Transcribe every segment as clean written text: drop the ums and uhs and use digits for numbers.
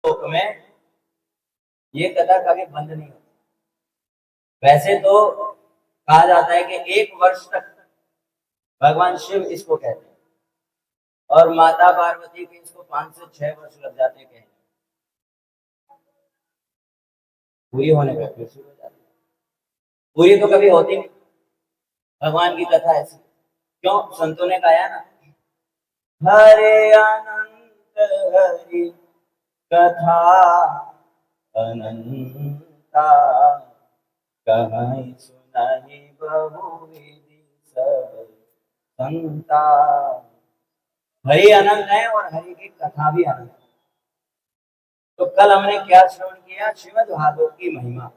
लोक में ये कथा कभी बंद नहीं होती। वैसे तो कहा जाता है कि 1 वर्ष तक भगवान शिव इसको कहते हैं और माता पार्वती के इसको 5 से 6 वर्ष लग जाते हैं कहने पूरी होने में, फिर शुरू हो जाती है। पूरी तो कभी होती नहीं भगवान की कथा ऐसी। क्यों? संतों ने गाया ना, हरे अनंत हरि कथा अनंता, कहीं सुनाई बहुविधि सब संता। हरि अनंत है और हरि की कथा भी अनंत है। तो कल हमने क्या श्रवण किया? श्रीमद् भागवत की महिमा।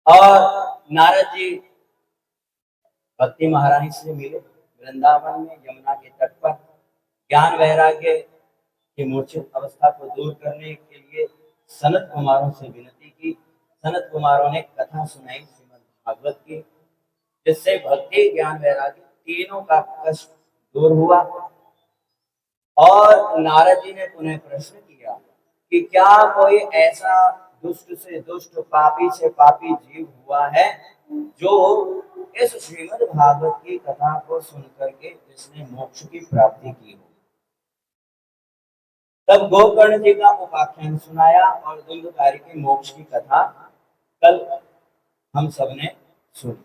और नारद जी भक्ति महारानी से मिले वृंदावन में यमुना के तट पर। ज्ञान वैराग्य की मूर्छित अवस्था को दूर करने के लिए सनत कुमारों से विनती की। सनत कुमारों ने कथा सुनाई श्रीमद् भागवत की, जिससे भक्ति ज्ञान वैराग्य तीनों का कष्ट दूर हुआ। और नारद जी ने पुनः प्रश्न किया कि क्या कोई ऐसा दुष्ट से दुष्ट, पापी से पापी जीव हुआ है जो इस श्रीमद् भागवत की कथा को सुनकर के जिसने मोक्ष की प्राप्ति की हो। तब गोकर्ण जी का उपाख्यान सुनाया और दुंदुकारी के मोक्ष की कथा कल हम सबने सुनी।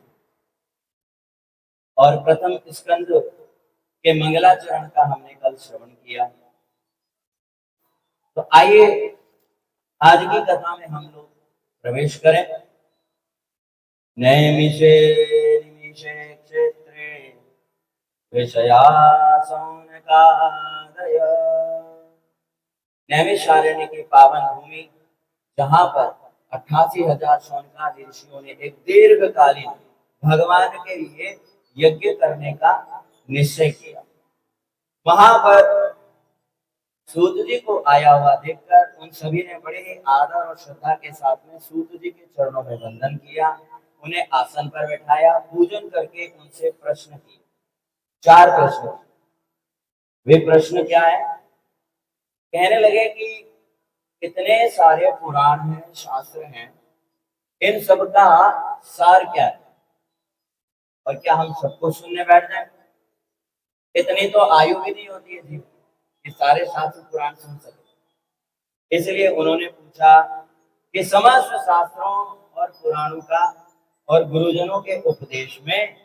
और प्रथम स्कंद के मंगलाचरण का हमने कल श्रवण किया। तो आइए आज की कथा में हम लोग प्रवेश करें। नैमिषे निमिषे क्षेत्रे विषयासौनकादय। नैमिषारण्य की पावन भूमि, जहां पर 88,000 शौनकादि ऋषियों ने एक दीर्घकालीन भगवान के लिए यज्ञ करने का निश्चय किया। वहां पर सूत जी को आया हुआ देखकर उन सभी ने बड़े ही आदर और श्रद्धा के साथ में सूत जी के चरणों में वंदन किया, उन्हें आसन पर बैठाया, पूजन करके उनसे प्रश्न किए। 4 प्रश्न। वे प्रश्न क्या है? कहने लगे कि इतने सारे पुराण हैं, शास्त्र हैं, इन सब का सार क्या है? और क्या हम सबको सुनने बैठ जाए? इतनी तो आयु भी नहीं होती है जीव कि सारे शास्त्र पुराण सुन सके। इसलिए उन्होंने पूछा कि समस्त शास्त्रों और पुराणों का और गुरुजनों के उपदेश में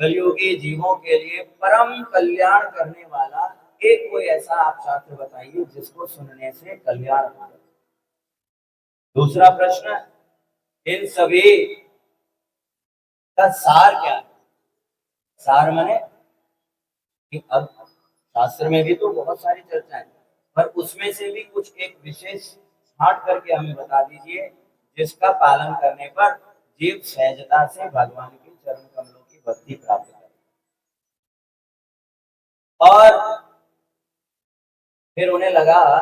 कलयुगी जीवों के लिए परम कल्याण करने वाला एक कोई ऐसा आप शास्त्र बताइए जिसको सुनने से कल्याण हो जाए। दूसरा प्रश्न, इन सभी का सार क्या है? सार माने कि अब शास्त्र में भी तो बहुत सारी चर्चाएं, पर उसमें से भी कुछ एक विशेष छांट करके हमें बता दीजिए जिसका पालन करने पर जीव सहजता से भगवान के चरण कमलों की भक्ति प्राप्त करे। और फिर उन्हें लगा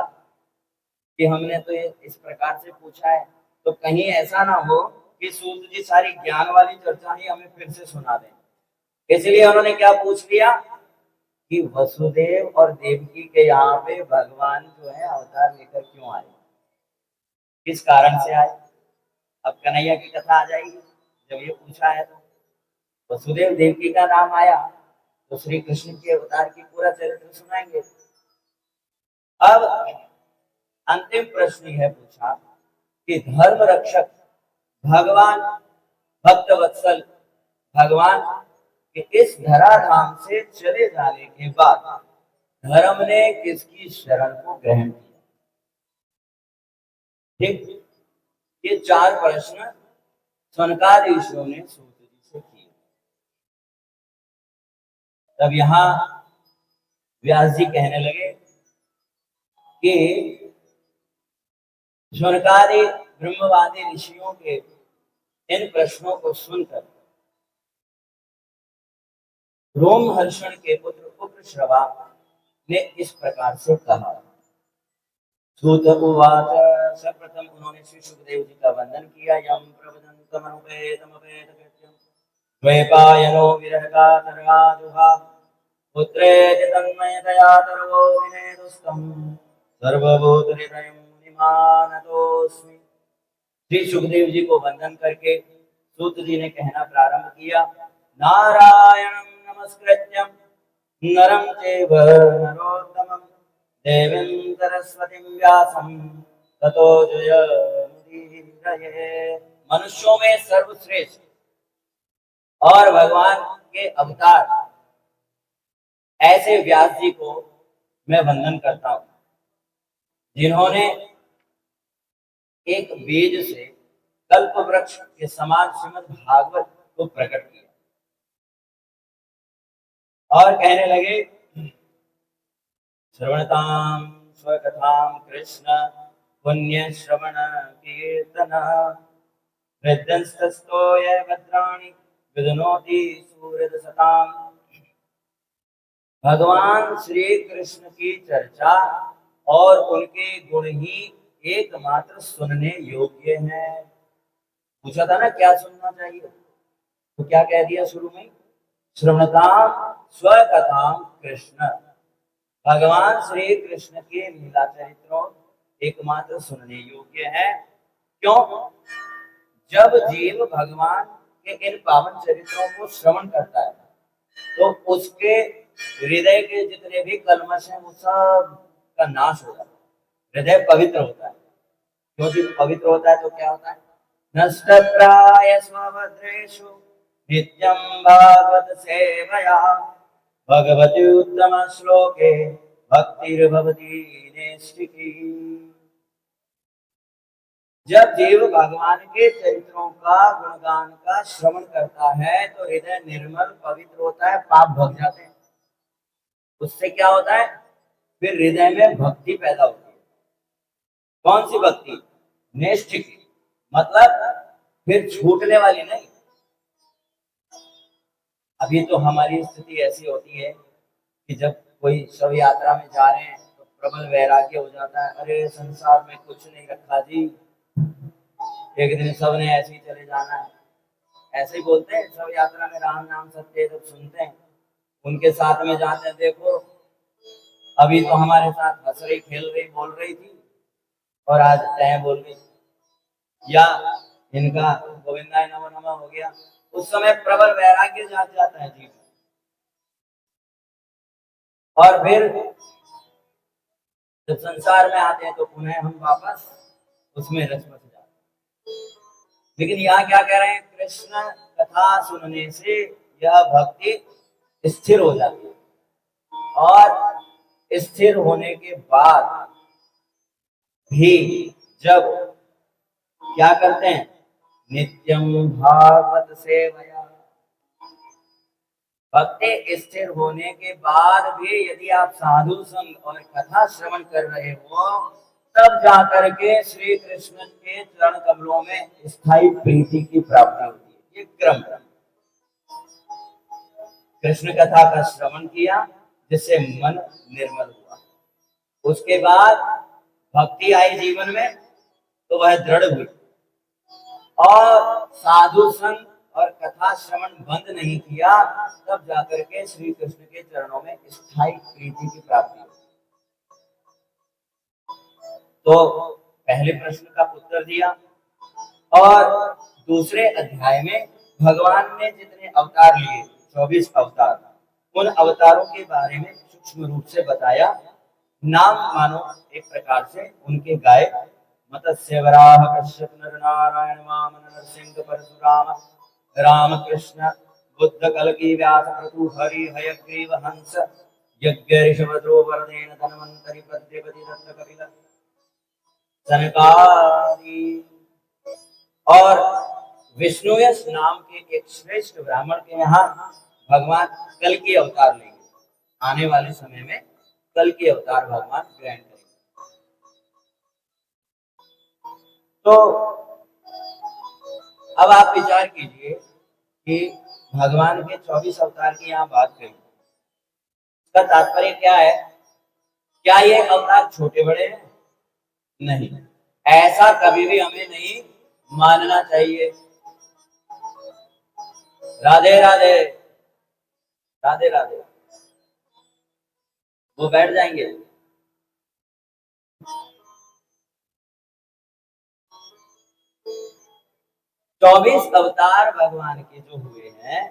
कि हमने तो ये इस प्रकार से पूछा है तो कहीं ऐसा ना हो कि सूत जी सारी ज्ञान वाली चर्चा ही हमें फिर से सुना दें। इसलिए उन्होंने क्या पूछ लिया कि वसुदेव और देवकी के यहाँ पे भगवान जो है अवतार लेकर क्यों आए, किस कारण से आए। अब कन्हैया की कथा आ जाएगी। जब ये पूछा है तो वसुदेव देवकी का नाम आया तो श्री कृष्ण के अवतार की पूरा चरित्र सुनाएंगे। अब अंतिम प्रश्न यह पूछा कि धर्म रक्षक भगवान भक्त वत्सल भगवान के इस धराधाम से चले जाने के बाद धर्म ने किसकी शरण को ग्रहण किया। ठीक, ये चार प्रश्न सनकादि ऋषियों ने सूत जी से किए। तब यहाँ व्यास जी कहने लगे कि सनकादि ब्रह्मवादी ऋषियों के इन प्रश्नों को सुनकर रोमहर्षण के पुत्र उग्रश्रवा ने इस प्रकार से कहा। सूत उवाच, सर्वप्रथम उन्होंने श्री सुखदेव जी का वंदन किया। यम प्रवदन्तमनुपेतमपेत कृत्यं द्वैपायनो विरह कातरा जुहा पुत्रेति तन्मयतया तर्वो विनेदुस्तं सर्वभूतहृदयं मुनिमानतोऽस्मि। श्री सुखदेव जी को वंदन करके सूत जी ने कहना प्रारंभ किया। नारायणं नमस्कृत्यं नरं चैव नरोत्तमं देवीं सरस्वतीं व्यासं ततो जयमुदीरये। मनुष्यों में सर्वश्रेष्ठ और भगवान के अवतार ऐसे व्यास जी को मैं वंदन करता हूँ जिन्होंने एक बीज से कल्प वृक्ष के समान श्रीमद् भागवत को प्रकट किया। और कहने लगे श्रवणताम स्वकथाम कृष्ण पुण्य श्रवण कीर्तन हृदयस्तस्तो ये भद्राणि विदनोति सूरज सताम। भगवान श्री कृष्ण की चर्चा और उनके गुण ही एकमात्र सुनने योग्य है। पूछा था ना क्या सुनना चाहिए, तो क्या कह दिया शुरू में, श्रवणताम स्वकथाम कृष्ण। भगवान श्री कृष्ण के लीला चरित्रों एकमात्र सुनने योग्य है। क्यों? जब जीव भगवान के इन पावन चरित्रों को श्रवण करता है तो उसके हृदय के जितने भी कल्मश हैं वो सब का नाश हो जाता है। हृदय पवित्र होता है। क्योंकि पवित्र होता है तो क्या होता है, नष्टप्राय स्वभद्रेषु नित्यं भागवत सेवया भगवती उत्तम श्लोके भक्तिर्भवति नैष्ठिकी। जब जीव भगवान के चरित्रों का गुणगान का श्रवण करता है तो हृदय निर्मल पवित्र होता है, पाप भग जाते हैं। उससे क्या होता है, फिर हृदय में भक्ति पैदा होती है। कौन सी भक्ति? नैष्ठिकी, मतलब फिर छूटने वाली नहीं। अभी तो हमारी स्थिति ऐसी होती है कि जब कोई शव यात्रा में जा रहे हैं तो प्रबल वैराग्य हो जाता है। अरे संसार में कुछ नहीं रखा जी, एक दिन सब ने ऐसे ही चले जाना है। ऐसे ही बोलते हैं शव यात्रा में, राम नाम सत्य जब सुनते हैं उनके साथ में जाते हैं। देखो अभी तो हमारे साथ हंस रही, खेल रही, बोल रही थी और आज तय बोल गई, या इनका गोविंदाय नमो नमः हो गया। उस समय प्रबल वैराग्य जाग जाता है जीव। और फिर जब संसार में आते हैं तो पुनः हम वापस उसमें रस बस जाते हैं। लेकिन यहाँ क्या कह रहे हैं, कृष्ण कथा सुनने से यह भक्ति स्थिर हो जाती है और स्थिर होने के बाद भी जब क्या करते हैं, नित्यम भागवत सेवया, भक्ति स्थिर होने के बाद भी यदि आप साधु संग और कथा श्रवण कर रहे हो, तब जाकर के श्री कृष्ण के चरण कमलों में स्थायी प्रीति की प्राप्ति होती है। ये क्रम है। कृष्ण कथा का श्रवण किया जिससे मन निर्मल हुआ, उसके बाद भक्ति आई जीवन में तो वह दृढ़ हुई, और साधु संग और कथा श्रवण बंद नहीं किया, तब जाकर के श्री कृष्ण के चरणों में स्थायी प्रीति की प्राप्ति हुई। तो पहले प्रश्न का उत्तर दिया, और दूसरे अध्याय में भगवान ने जितने अवतार लिए, 24 अवतार, उन अवतारों के बारे में सूक्ष्म रूप से बताया। नाम मानो एक प्रकार से उनके गाय, मत्स्य वराह कश्यप नर नारायण वामन नरसिंह परशुराम राम कृष्ण बुद्ध कल्कि व्यास प्रतु हरि हयग्रीव हंस यज्ञ ऋषभद्रो वरदेन धन्वंतरि प्रद्युपति दत्त कपिल सनकादि। और विष्णुयश नाम के एक श्रेष्ठ ब्राह्मण के यहाँ भगवान कल की अवतार लेंगे, आने वाले समय में कल की अवतार भगवान ग्रहण करेंगे। तो अब आप विचार कीजिए कि भगवान के 24 अवतार की यहाँ बात कही, इसका तात्पर्य क्या है? क्या ये अवतार छोटे बड़े हैं? नहीं, ऐसा कभी भी हमें नहीं मानना चाहिए। राधे राधे, राधे राधे। वो बैठ जाएंगे। चौबीस अवतार भगवान के जो हुए हैं